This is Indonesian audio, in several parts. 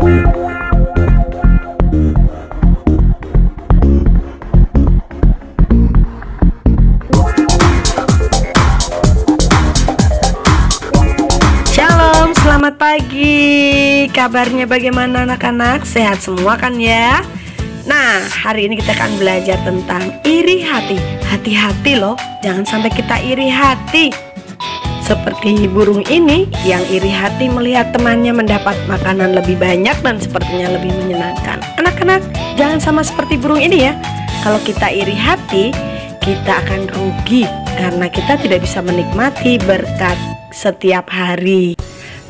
Shalom, selamat pagi. Kabarnya bagaimana anak-anak? Sehat semua kan ya? Nah, hari ini kita akan belajar tentang iri hati. Hati-hati loh, jangan sampai kita iri hati. Seperti burung ini yang iri hati melihat temannya mendapat makanan lebih banyak dan sepertinya lebih menyenangkan. Anak-anak, jangan sama seperti burung ini ya. Kalau kita iri hati, kita akan rugi karena kita tidak bisa menikmati berkat setiap hari.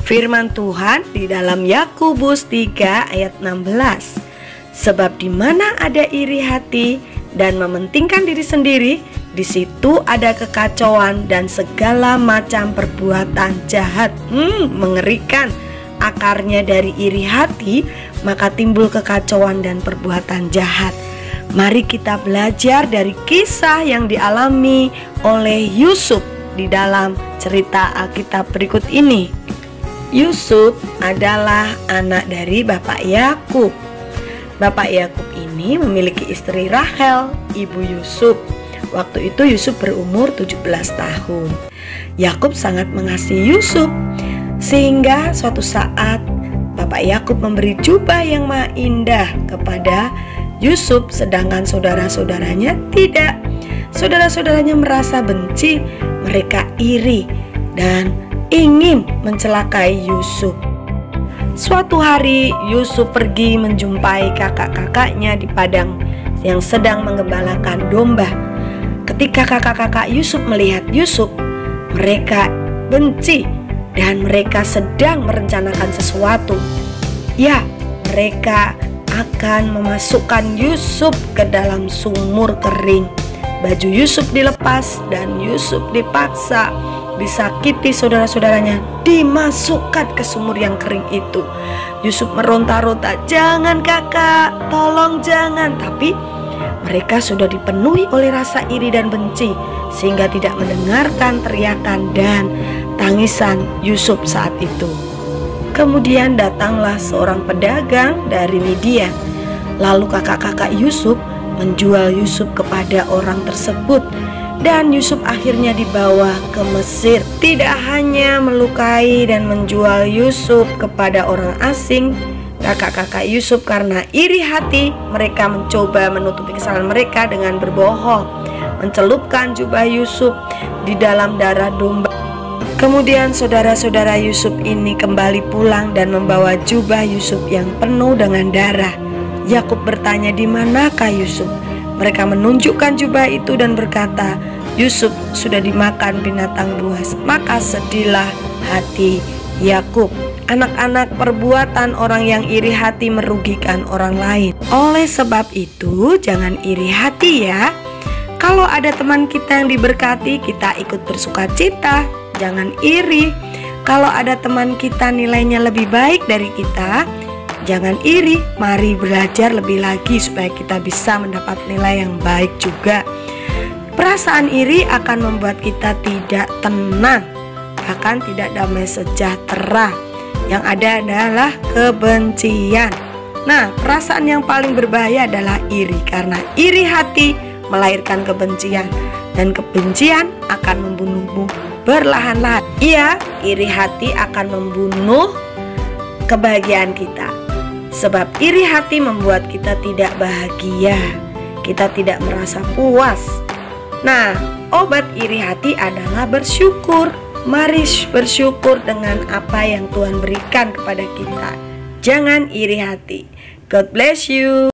Firman Tuhan di dalam Yakobus 3 ayat 16. Sebab di mana ada iri hati dan mementingkan diri sendiri, di situ ada kekacauan dan segala macam perbuatan jahat. Mengerikan. Akarnya dari iri hati, maka timbul kekacauan dan perbuatan jahat. Mari kita belajar dari kisah yang dialami oleh Yusuf di dalam cerita Alkitab berikut ini. Yusuf adalah anak dari Bapak Yakub. Bapak Yakub ini memiliki istri Rahel, ibu Yusuf. Waktu itu Yusuf berumur 17 tahun. Yakub sangat mengasihi Yusuf, sehingga suatu saat Bapak Yakub memberi jubah yang maha indah kepada Yusuf, sedangkan saudara-saudaranya tidak. Saudara-saudaranya merasa benci, mereka iri dan ingin mencelakai Yusuf. Suatu hari Yusuf pergi menjumpai kakak-kakaknya di padang yang sedang menggembalakan domba. Ketika kakak-kakak Yusuf melihat Yusuf, mereka benci dan mereka sedang merencanakan sesuatu. Ya, mereka akan memasukkan Yusuf ke dalam sumur kering. Baju Yusuf dilepas dan Yusuf dipaksa disakiti saudara-saudaranya, dimasukkan ke sumur yang kering itu. Yusuf meronta-ronta, "Jangan kakak, tolong jangan." Tapi mereka sudah dipenuhi oleh rasa iri dan benci, sehingga tidak mendengarkan teriakan dan tangisan Yusuf saat itu. Kemudian datanglah seorang pedagang dari Midian. Lalu kakak-kakak Yusuf menjual Yusuf kepada orang tersebut, dan Yusuf akhirnya dibawa ke Mesir. Tidak hanya melukai dan menjual Yusuf kepada orang asing, kakak-kakak Yusuf karena iri hati, mereka mencoba menutupi kesalahan mereka dengan berbohong, mencelupkan jubah Yusuf di dalam darah domba. Kemudian saudara-saudara Yusuf ini kembali pulang dan membawa jubah Yusuf yang penuh dengan darah. Yakub bertanya, "Di manakah Yusuf?" Mereka menunjukkan jubah itu dan berkata, "Yusuf sudah dimakan binatang buas." Maka sedihlah hati Yakub. Anak-anak, perbuatan orang yang iri hati merugikan orang lain. Oleh sebab itu, jangan iri hati ya. Kalau ada teman kita yang diberkati, kita ikut bersuka cita. Jangan iri. Kalau ada teman kita nilainya lebih baik dari kita, jangan iri. Mari belajar lebih lagi supaya kita bisa mendapat nilai yang baik juga. Perasaan iri akan membuat kita tidak tenang, bahkan tidak damai sejahtera. Yang ada adalah kebencian. Nah, perasaan yang paling berbahaya adalah iri, karena iri hati melahirkan kebencian, dan kebencian akan membunuhmu perlahan-lahan. Iya, iri hati akan membunuh kebahagiaan kita. Sebab iri hati membuat kita tidak bahagia, kita tidak merasa puas. Nah, obat iri hati adalah bersyukur. Mari bersyukur dengan apa yang Tuhan berikan kepada kita. Jangan iri hati. God bless you.